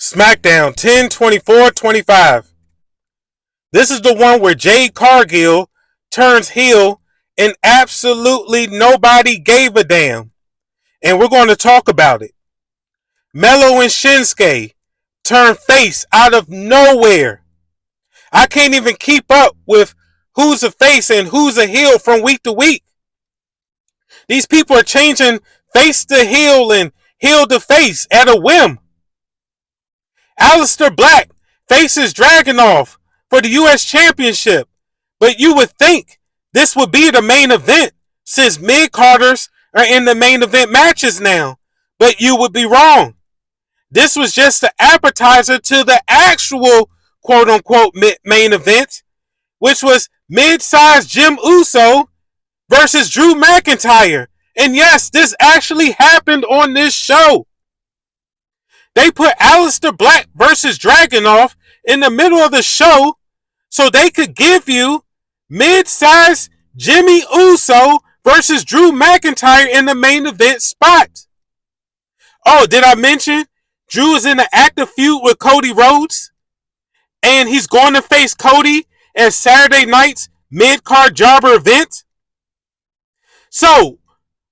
Smackdown 10/24/25. This is the one where Jade Cargill turns heel and absolutely nobody gave a damn. And we're going to talk about it. Melo and Shinsuke turn face out of nowhere. I can't even keep up with who's a face and who's a heel from week to week. These people are changing face to heel and heel to face at a whim. Aleister Black faces Dragunov for the U.S. Championship, but you would think this would be the main event since mid-carders are in the main event matches now, but you would be wrong. This was just the appetizer to the actual quote-unquote main event, which was mid-sized Jim Uso versus Drew McIntyre. And yes, this actually happened on this show. They put Aleister Black versus Dragunov in the middle of the show so they could give you mid-sized Jimmy Uso versus Drew McIntyre in the main event spot. Oh, did I mention Drew is in an active feud with Cody Rhodes? And he's going to face Cody at Saturday night's mid-card jobber event? So,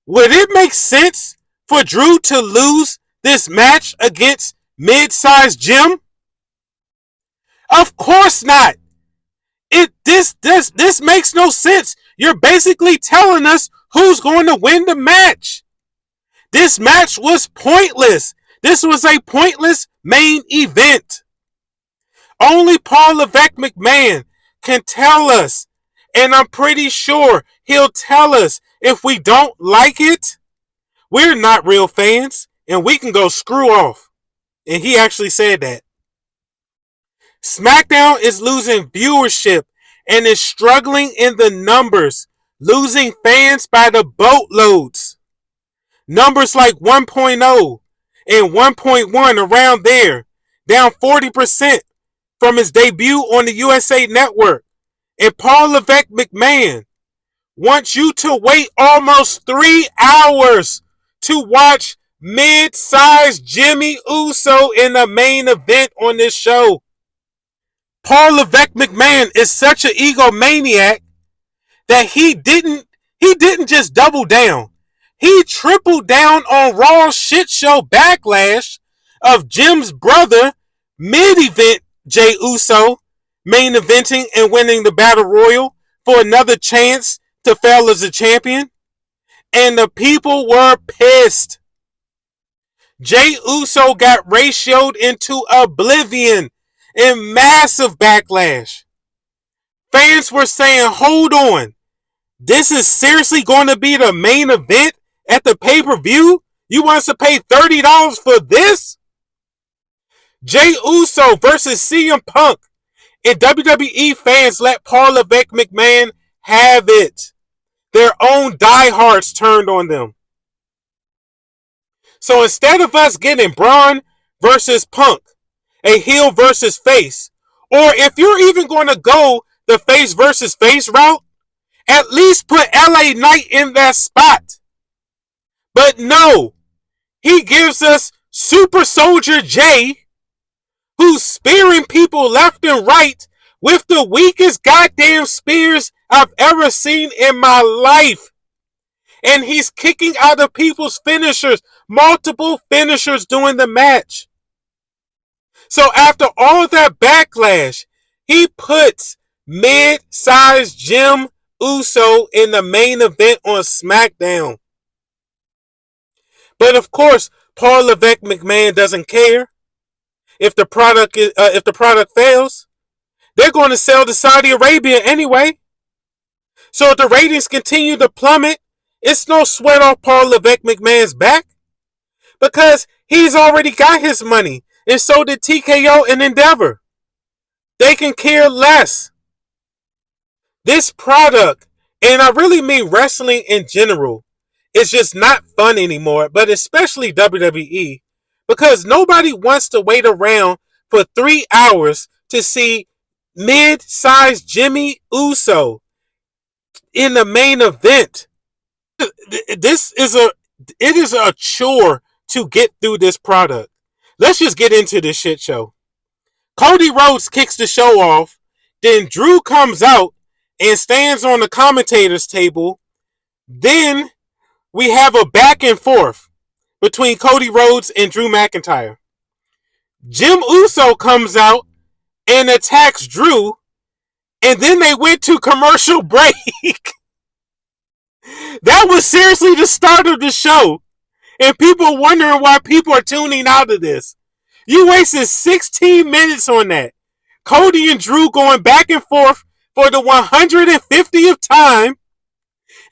would it make sense for Drew to lose this match against mid-sized Jim? Of course not. This makes no sense. You're basically telling us who's going to win the match. This match was pointless. This was a pointless main event. Only Paul Levesque McMahon can tell us, and I'm pretty sure he'll tell us if we don't like it, we're not real fans, and we can go screw off. And he actually said that. Smackdown is losing viewership and is struggling in the numbers, losing fans by the boatloads. Numbers like 1.0 and 1.1 around there, down 40% from his debut on the USA Network. And Paul Levesque McMahon wants you to wait almost 3 hours to watch mid-sized Jimmy Uso in the main event on this show. Paul Levesque McMahon is such an egomaniac that he didn't just double down. He tripled down on Raw shit show backlash of Jim's brother mid-event Jey Uso main eventing and winning the Battle Royal for another chance to fail as a champion. And the people were pissed. Jey Uso got ratioed into oblivion in massive backlash. Fans were saying, hold on, this is seriously going to be the main event at the pay-per-view? You want us to pay $30 for this? Jey Uso versus CM Punk. And WWE fans let Paul Levesque McMahon have it. Their own diehards turned on them. So instead of us getting Braun versus Punk, a heel versus face, or if you're even going to go the face versus face route, at least put LA Knight in that spot. But no, he gives us Super Soldier Jay, who's spearing people left and right with the weakest goddamn spears I've ever seen in my life. And he's kicking out of people's finishers, multiple finishers during the match. So after all of that backlash, he puts mid-sized Jim Uso in the main event on SmackDown. But of course, Paul Levesque McMahon doesn't care. If the product fails, they're going to sell to Saudi Arabia anyway. So if the ratings continue to plummet, it's no sweat off Paul Levesque McMahon's back, because he's already got his money, and so did TKO and Endeavor. They can care less. This product, and I really mean wrestling in general, is just not fun anymore, but especially WWE, because nobody wants to wait around for 3 hours to see mid-sized Jimmy Uso in the main event. It is a chore to get through this product. Let's just get into this shit show. Cody Rhodes kicks the show off. Then Drew comes out and stands on the commentator's table. Then we have a back and forth between Cody Rhodes and Drew McIntyre. Jim Uso comes out and attacks Drew. And then they went to commercial break. That was seriously the start of the show. And people wondering why people are tuning out of this. You wasted 16 minutes on that. Cody and Drew going back and forth for the 150th time.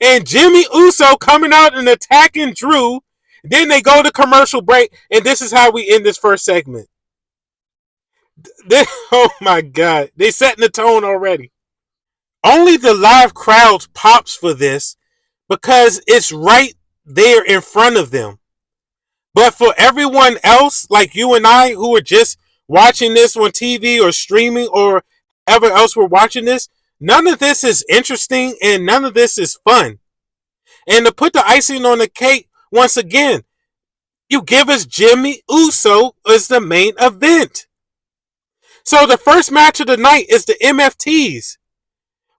And Jimmy Uso coming out and attacking Drew. Then they go to commercial break. And this is how we end this first segment. Oh my God. They setting the tone already. Only the live crowds pops for this because it's right there in front of them. But for everyone else, like you and I, who are just watching this on TV or streaming or ever else we're watching this, none of this is interesting and none of this is fun. And to put the icing on the cake, once again, you give us Jimmy Uso as the main event. So the first match of the night is the MFTs.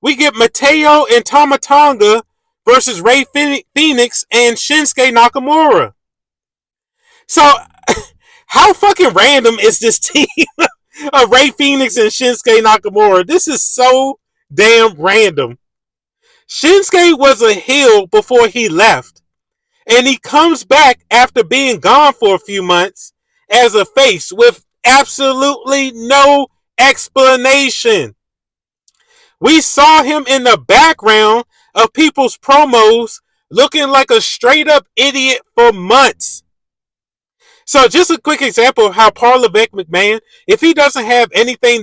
We get Mateo and Tama Tonga versus Rey Fenix and Shinsuke Nakamura. So, how fucking random is this team of Rey Fenix and Shinsuke Nakamura? This is so damn random. Shinsuke was a heel before he left. And he comes back after being gone for a few months as a face with absolutely no explanation. We saw him in the background of people's promos looking like a straight up idiot for months. So just a quick example of how Paul Levesque McMahon, if he doesn't have anything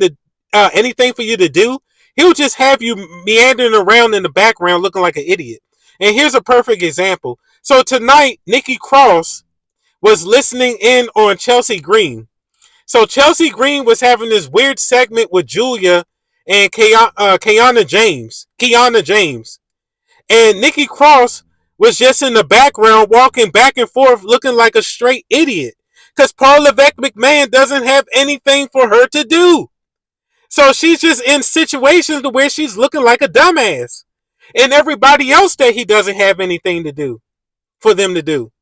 for you to do, he'll just have you meandering around in the background looking like an idiot. And here's a perfect example. So tonight, Nikki Cross was listening in on Chelsea Green. So Chelsea Green was having this weird segment with Julia and Kiana James. And Nikki Cross was just in the background walking back and forth looking like a straight idiot. Because Paul Levesque McMahon doesn't have anything for her to do. So she's just in situations where she's looking like a dumbass. And everybody else that he doesn't have anything to do for them to do.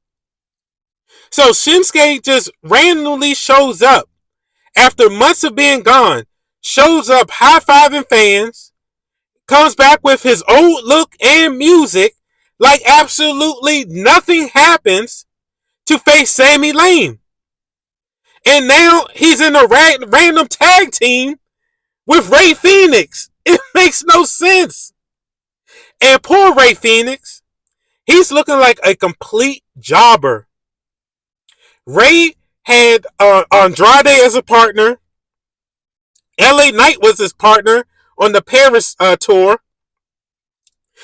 So Shinsuke just randomly shows up after months of being gone. Shows up high-fiving fans. Comes back with his old look and music. Like absolutely nothing happens to face Sami Zayn. And now he's in a random tag team with Rey Fenix. It makes no sense. And poor Rey Fenix, he's looking like a complete jobber. Rey had Andrade as a partner. LA Knight was his partner on the Paris tour.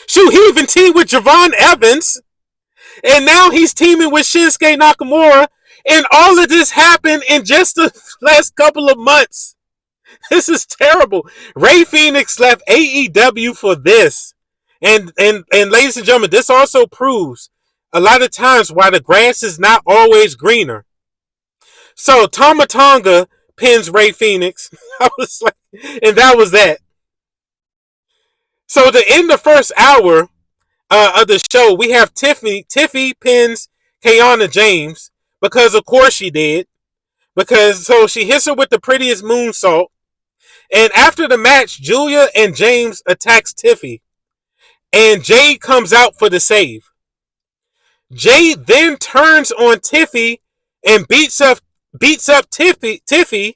Shoot, he even teamed with Javon Evans. And now he's teaming with Shinsuke Nakamura. And all of this happened in just the last couple of months. This is terrible. Rey Fenix left AEW for this. And ladies and gentlemen, this also proves a lot of times why the grass is not always greener. So Tama Tonga pins Rey Fenix. I was like, and that was that. So to end the first hour of the show, we have Tiffy. Tiffy pins Kiana James because of course she did. Because so she hits her with the prettiest moonsault. And after the match, Julia and James attacks Tiffy. And Jade comes out for the save. Jade then turns on Tiffy and beats up Tiffy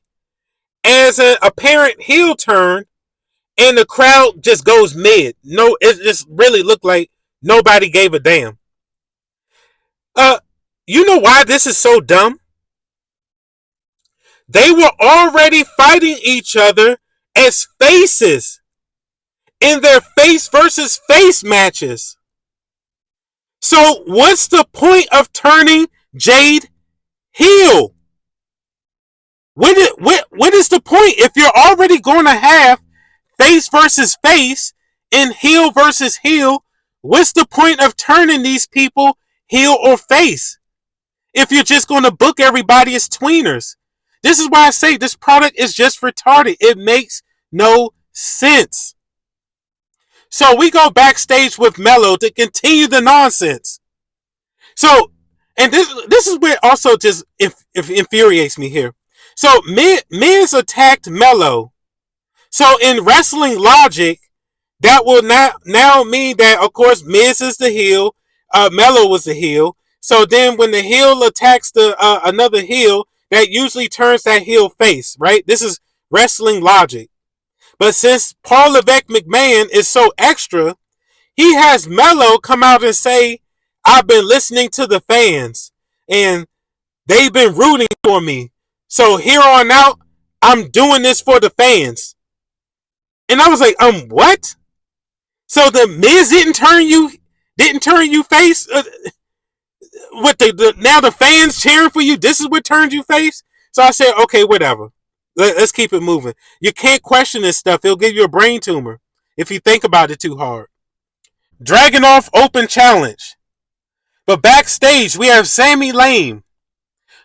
as an apparent heel turn, and the crowd just goes mid. No, it just really looked like nobody gave a damn. You know why this is so dumb? They were already fighting each other as faces in their face versus face matches. So what's the point of turning Jade heel? What is the point if you're already going to have face versus face and heel versus heel? What's the point of turning these people heel or face? if you're just going to book everybody as tweeners. This is why I say this product is just retarded. It makes no sense. So we go backstage with Melo to continue the nonsense. So, and this is where also just if infuriates me here. So Miz attacked Melo. So in wrestling logic, that will now mean that of course Miz is the heel, Melo was the heel. So then when the heel attacks the another heel, that usually turns that heel face, right? This is wrestling logic. But since Paul Levesque McMahon is so extra, he has Melo come out and say, I've been listening to the fans and they've been rooting for me. So here on out, I'm doing this for the fans. And I was like, what? So the Miz didn't turn you face? What now the fans cheering for you? This is what turned you face? So I said, okay, whatever. Let's keep it moving. You can't question this stuff. It'll give you a brain tumor if you think about it too hard. Dragunov Open Challenge. But backstage, we have Sami Zayn.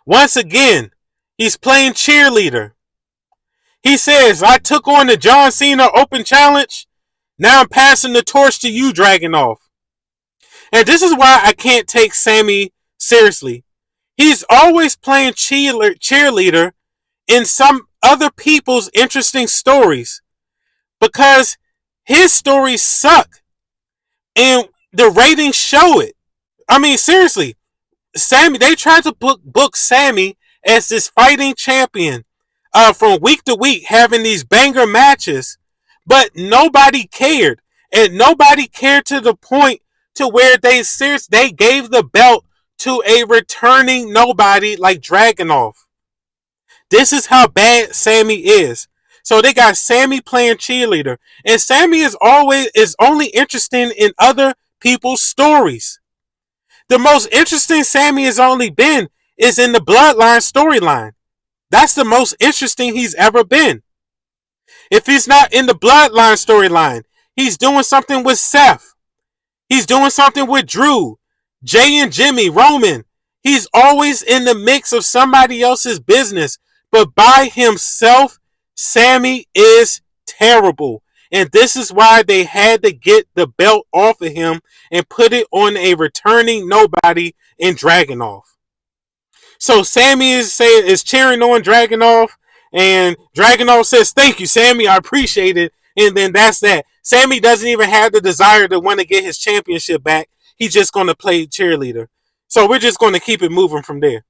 Once again, he's playing cheerleader. He says, I took on the John Cena Open Challenge. Now I'm passing the torch to you, Dragunov. And this is why I can't take Sami seriously. He's always playing cheerleader in some other people's interesting stories because his stories suck and the ratings show it. I mean, seriously, Sami, they tried to book Sami as this fighting champion from week to week, having these banger matches, but nobody cared, and nobody cared to the point to where they gave the belt to a returning nobody like Dragunov. This is how bad Sami is. So they got Sami playing cheerleader, and Sami is only interested in other people's stories. The most interesting Sami has only been is in the Bloodline storyline. That's the most interesting he's ever been. If he's not in the Bloodline storyline, he's doing something with Seth. He's doing something with Drew, Jay and Jimmy, Roman. He's always in the mix of somebody else's business. But by himself, Sami is terrible. And this is why they had to get the belt off of him and put it on a returning nobody in Dragunov. So Sami is cheering on Dragunov, and Dragunov says, thank you, Sami, I appreciate it. And then that's that. Sami doesn't even have the desire to want to get his championship back. He's just going to play cheerleader. So we're just going to keep it moving from there.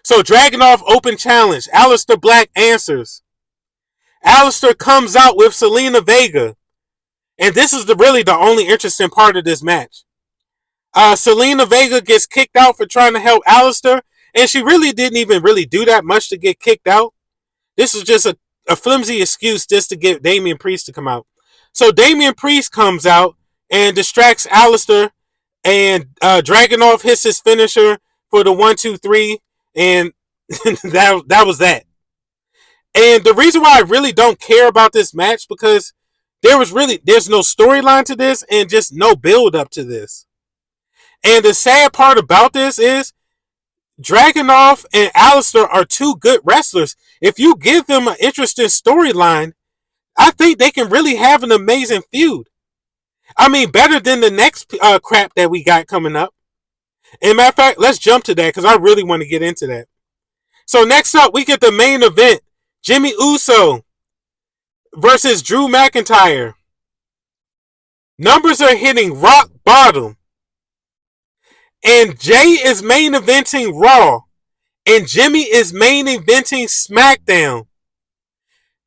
So Dragunov Open Challenge. Aleister Black answers. Aleister comes out with Zelina Vega. And this is really the only interesting part of this match. Zelina Vega gets kicked out for trying to help Aleister. And she really didn't even really do that much to get kicked out. This was just a flimsy excuse just to get Damian Priest to come out. So Damian Priest comes out and distracts Aleister. And Dragunov hits his finisher for the 1-2-3. And that was that. And the reason why I really don't care about this match, because there's no storyline to this and just no build up to this. And the sad part about this is Dragunov and Aleister are two good wrestlers. If you give them an interesting storyline, I think they can really have an amazing feud. I mean, better than the next crap that we got coming up. And matter of fact, let's jump to that because I really want to get into that. So next up, we get the main event. Jimmy Uso versus Drew McIntyre. Numbers are hitting rock bottom. And Jay is main eventing Raw. And Jimmy is main eventing SmackDown.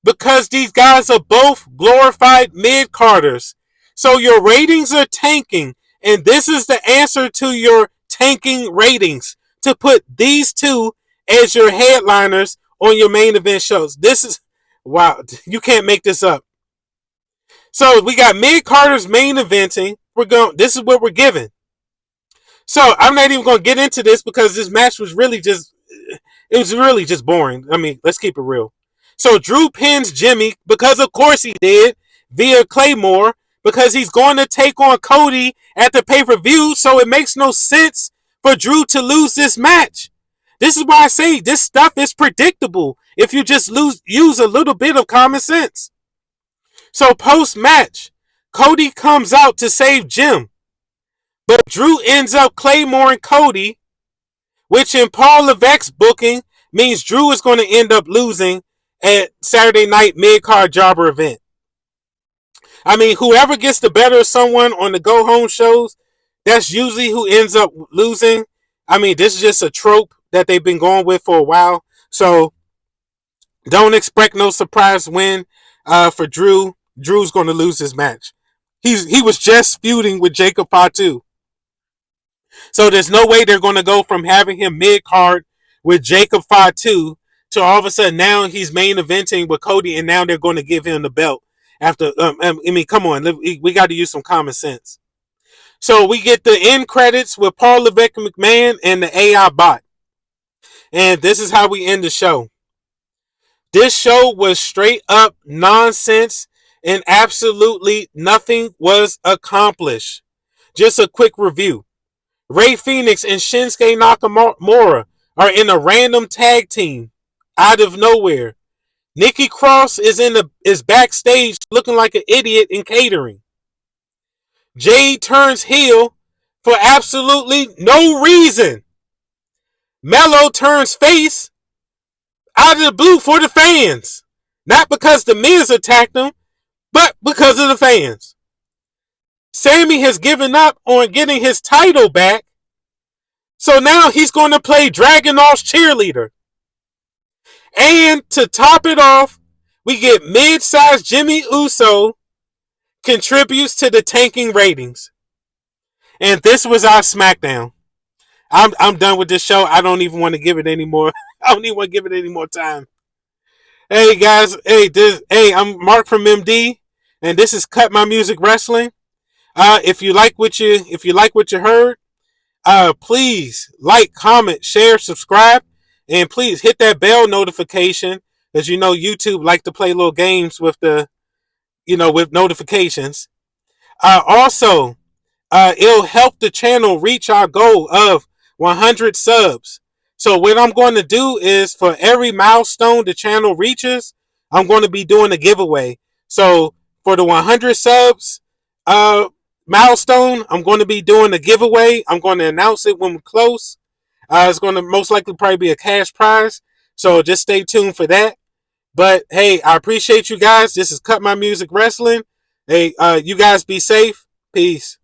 Because these guys are both glorified mid-carders. So your ratings are tanking. And this is the answer to your tanking ratings. To put these two as your headliners on your main event shows. This is, wow, you can't make this up. So we got mid-carders main eventing. This is what we're giving. So I'm not even going to get into this because this match was really just boring. I mean, let's keep it real. So Drew pins Jimmy because of course he did via Claymore because he's going to take on Cody at the pay-per-view. So it makes no sense for Drew to lose this match. This is why I say this stuff is predictable if you just use a little bit of common sense. So post-match, Cody comes out to save Jim, but Drew ends up claymoring Cody, which in Paul Levesque's booking means Drew is going to end up losing at Saturday night mid-card jobber event. I mean, whoever gets the better of someone on the go-home shows, that's usually who ends up losing. I mean, this is just a trope that they've been going with for a while. So don't expect no surprise win for Drew. Drew's going to lose his match. He was just feuding with Jacob Fatu. So there's no way they're going to go from having him mid-card with Jacob Fatu to all of a sudden now he's main eventing with Cody and now they're going to give him the belt. After, I mean, come on. We got to use some common sense. So we get the end credits with Paul Levesque McMahon and the AI bot. And this is how we end the show. This show was straight up nonsense and absolutely nothing was accomplished. Just a quick review. Rey Fenix and Shinsuke Nakamura are in a random tag team out of nowhere. Nikki Cross is backstage looking like an idiot in catering. Jade turns heel for absolutely no reason. Melo turns face out of the blue for the fans. Not because the Miz attacked him, but because of the fans. Sammy has given up on getting his title back, so now he's going to play Dragunov's cheerleader. And to top it off, we get mid-sized Jimmy Uso contributes to the tanking ratings. And this was our Smackdown. I'm done with this show. I don't even want to give it any more. I don't even want to give it any more time. Hey guys, I'm Mark from MD, and this is Cut My Music Wrestling. If you like what you heard, please like, comment, share, subscribe, and please hit that bell notification, because you know YouTube like to play little games with with notifications. Also, it'll help the channel reach our goal of 100 subs. So what I'm going to do is for every milestone the channel reaches, I'm going to be doing a giveaway. So for the 100 subs milestone, I'm going to be doing a giveaway. I'm going to announce it when we're close. It's going to most likely probably be a cash prize. So just stay tuned for that. But hey, I appreciate you guys. This is Cut My Music Wrestling. Hey, you guys be safe. Peace.